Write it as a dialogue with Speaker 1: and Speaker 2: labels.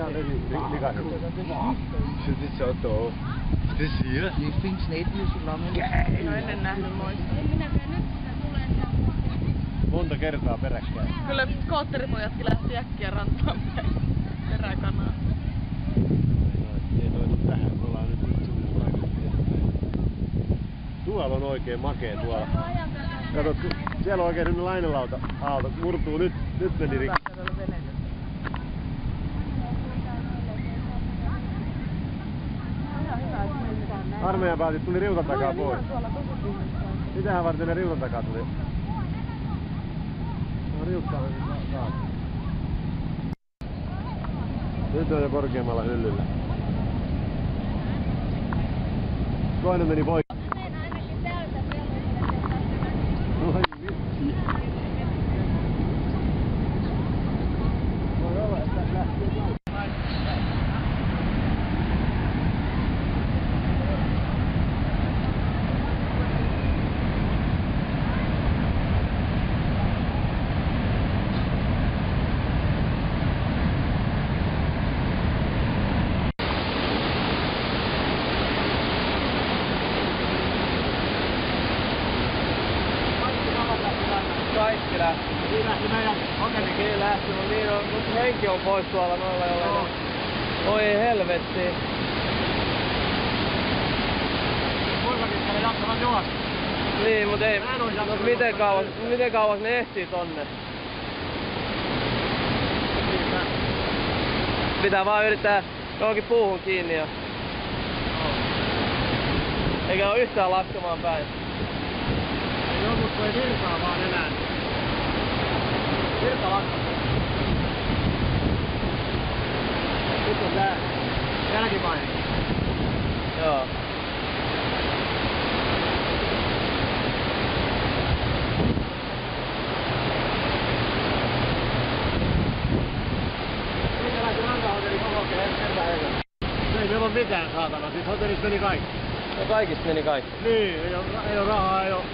Speaker 1: Det er så dog. Det siger.
Speaker 2: Det finns netlyys i lommen.
Speaker 3: En ole ennen nähnyt moista.
Speaker 1: Monta kertaa peräkkäin.
Speaker 3: Kyllä skootteripojatkin lähti äkkiä rantaan peräkanaa.
Speaker 1: Ei noitu tähän, me ollaan nyt tuolla on oikein makee tuolla. Kato, siellä on oikein lainalauta auto murtuu nyt meni rikki. Armeijan päältä tuli riutan takaa pois. Mitähän varten ne riutan takaa tuli? No riuttaahan se taas. Nyt on jo korkeammalla hyllyllä. Toinen meni pois. Oi vitsi. Voi olla, että lähtee
Speaker 2: Kaikki lähti.
Speaker 1: Siinä lähti meidän
Speaker 2: Okei, lähti, mutta niin on, mut henki on pois tuolla noilla jollain. Oi helvetti.
Speaker 1: Kuinka pitkälle jaksavat juosta?
Speaker 2: Niin, mut ei. No miten kauas ne ehtii tonne? Pitää vaan yrittää johonkin puuhun kiinni ja... Eikä oo yhtään laskemaan päin.
Speaker 1: Joo, mutta ei virtaa vaan enää. Virta lakkaa. Nyt on tää jälkipaine.
Speaker 2: Joo.
Speaker 1: Siitä lähti rantahotelli koko kertaa eikä. Ei meillä oo mitään saatana, siis hotellissa meni kaikki.
Speaker 2: No kaikista meni kaikki.
Speaker 1: Niin, ei oo rahaa, ei oo